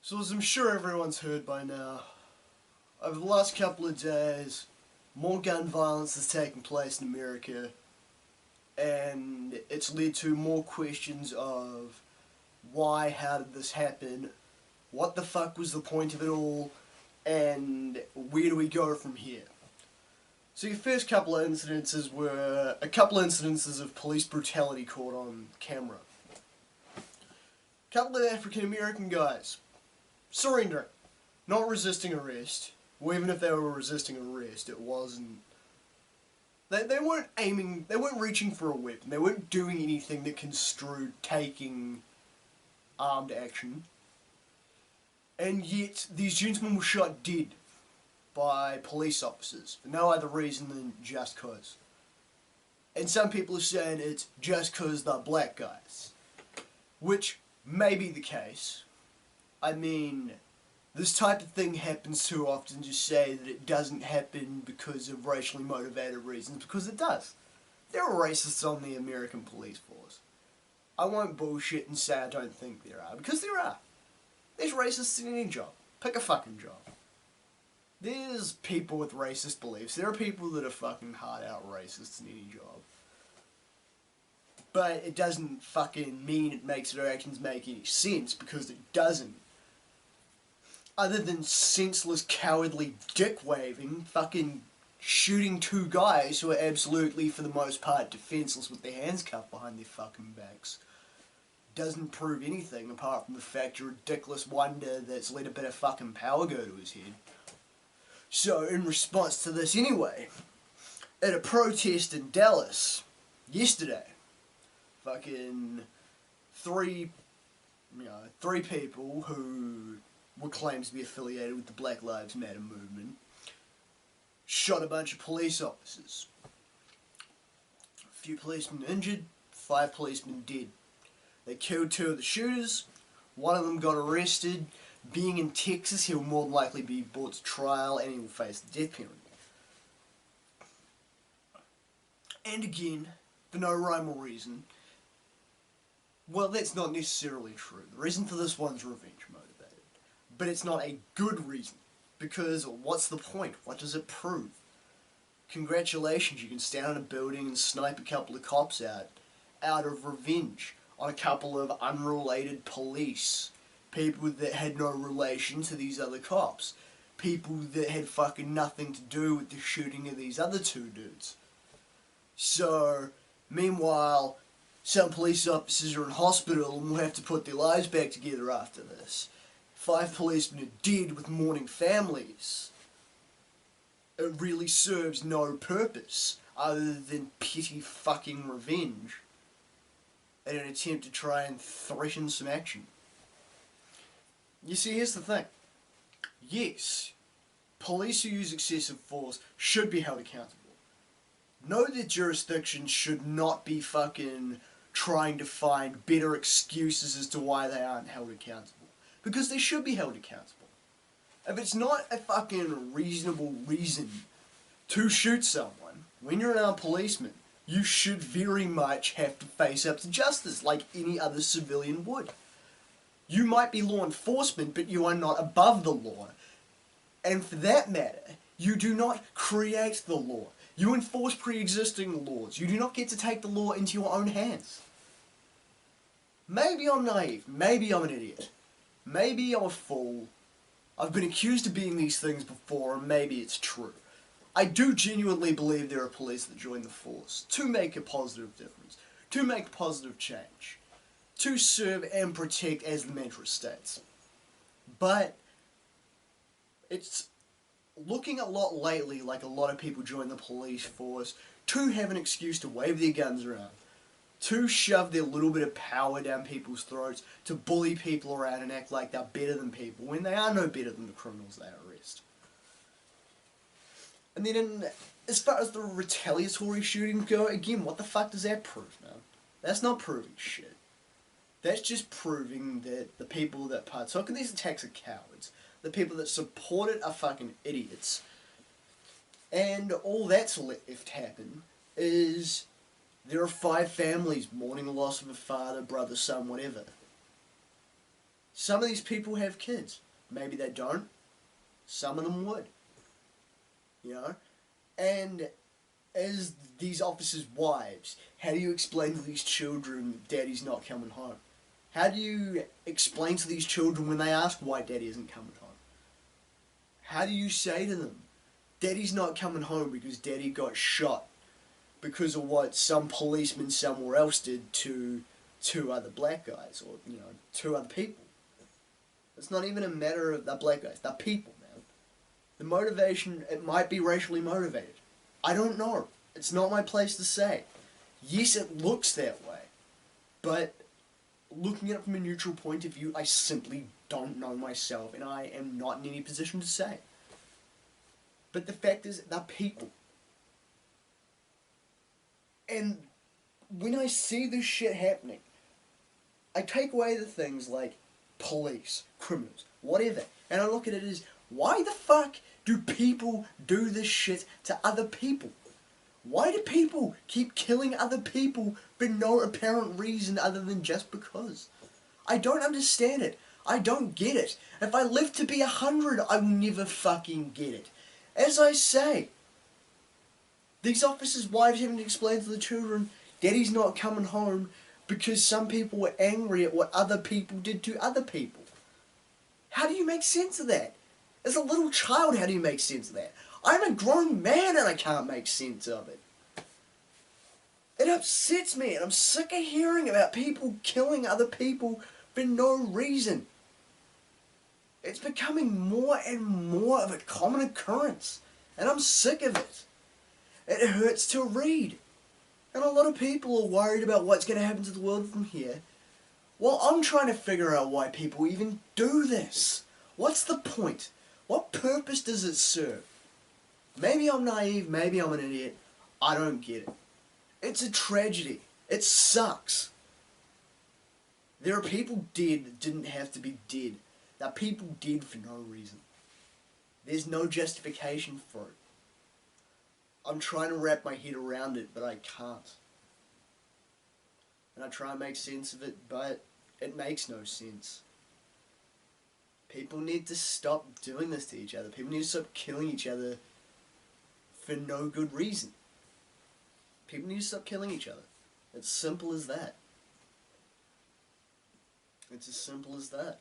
So as I'm sure everyone's heard by now, over the last couple of days, more gun violence has taken place in America, and it's led to more questions of why, how did this happen, what the fuck was the point of it all, and where do we go from here? So your first couple of incidences were a couple of incidences of police brutality caught on camera. A couple of African American guys surrendering, not resisting arrest. Well, even if they were resisting arrest, it wasn't. They weren't aiming. They weren't reaching for a weapon. They weren't doing anything that construed taking armed action. And yet, these gentlemen were shot dead by police officers for no other reason than just cause. And some people are saying it's just cause they're black guys, which may be the case. I mean, this type of thing happens too often to say that it doesn't happen because of racially motivated reasons, because it does. There are racists on the American police force. I won't bullshit and say I don't think there are, because there are. There's racists in any job. Pick a fucking job. There's people with racist beliefs. There are people that are fucking hard out racists in any job. But it doesn't fucking mean it makes their actions make any sense, because it doesn't. Other than senseless, cowardly dick-waving, fucking shooting two guys who are absolutely, for the most part, defenseless with their hands cuffed behind their fucking backs, doesn't prove anything apart from the fact you're a dickless wonder that's let a bit of fucking power go to his head. So, in response to this anyway, at a protest in Dallas, yesterday, fucking three people who were claimed to be affiliated with the Black Lives Matter movement shot a bunch of police officers. A few policemen injured, 5 policemen dead. They killed 2 of the shooters, one of them got arrested. Being in Texas, he'll more than likely be brought to trial and he will face the death penalty. And again, for no rhyme or reason, well, that's not necessarily true. The reason for this one's revenge motivated. But it's not a good reason, because what's the point? What does it prove? Congratulations, you can stand in a building and snipe a couple of cops out of revenge on a couple of unrelated police. People that had no relation to these other cops. People that had fucking nothing to do with the shooting of these other 2 dudes. So, meanwhile, some police officers are in hospital and will have to put their lives back together after this. 5 policemen are dead with mourning families. It really serves no purpose other than petty fucking revenge in an attempt to try and threaten some action. You see, here's the thing. Yes, police who use excessive force should be held accountable. No, their jurisdiction should not be fucking trying to find better excuses as to why they aren't held accountable. Because they should be held accountable. If it's not a fucking reasonable reason to shoot someone, when you're an armed policeman, you should very much have to face up to justice like any other civilian would. You might be law enforcement, but you are not above the law. And for that matter, you do not create the law. You enforce pre-existing laws. You do not get to take the law into your own hands. Maybe I'm naive. Maybe I'm an idiot. Maybe I'm a fool. I've been accused of being these things before, and maybe it's true. I do genuinely believe there are police that join the force to make a positive difference, to make positive change, to serve and protect, as the mantra states. But it's looking a lot lately like a lot of people join the police force to have an excuse to wave their guns around, to shove their little bit of power down people's throats, to bully people around and act like they're better than people when they are no better than the criminals they arrest. And then as far as the retaliatory shootings go, again, what the fuck does that prove, man? That's not proving shit. That's just proving that the people that partook in these attacks are cowards. The people that support it are fucking idiots. And all that's left happen is there are 5 families mourning the loss of a father, brother, son, whatever. Some of these people have kids. Maybe they don't. Some of them would. You know? And as these officers' wives, how do you explain to these children daddy's not coming home? How do you explain to these children when they ask why daddy isn't coming home? How do you say to them, daddy's not coming home because daddy got shot because of what some policeman somewhere else did to two other black guys, or, you know, two other people? It's not even a matter of the black guys, they're people, man. The motivation, it might be racially motivated. I don't know. It's not my place to say. Yes, it looks that way. But looking at it from a neutral point of view, I simply don't know myself, and I am not in any position to say. But the fact is, they're people. And when I see this shit happening, I take away the things like police, criminals, whatever, and I look at it as, why the fuck do people do this shit to other people? Why do people keep killing other people for no apparent reason other than just because? I don't understand it. I don't get it. If I live to be 100, I will never fucking get it. As I say, these officers' wives having to explain to the children, daddy's not coming home because some people were angry at what other people did to other people. How do you make sense of that? As a little child, how do you make sense of that? I'm a grown man and I can't make sense of it. It upsets me, and I'm sick of hearing about people killing other people for no reason. It's becoming more and more of a common occurrence, and I'm sick of it. It hurts to read. And a lot of people are worried about what's going to happen to the world from here. Well, I'm trying to figure out why people even do this. What's the point? What purpose does it serve? Maybe I'm naive, maybe I'm an idiot. I don't get it. It's a tragedy. It sucks. There are people dead that didn't have to be dead. There are people dead for no reason. There's no justification for it. I'm trying to wrap my head around it, but I can't. And I try and make sense of it, but it makes no sense. People need to stop doing this to each other. People need to stop killing each other for no good reason. People need to stop killing each other. It's simple as that. It's as simple as that.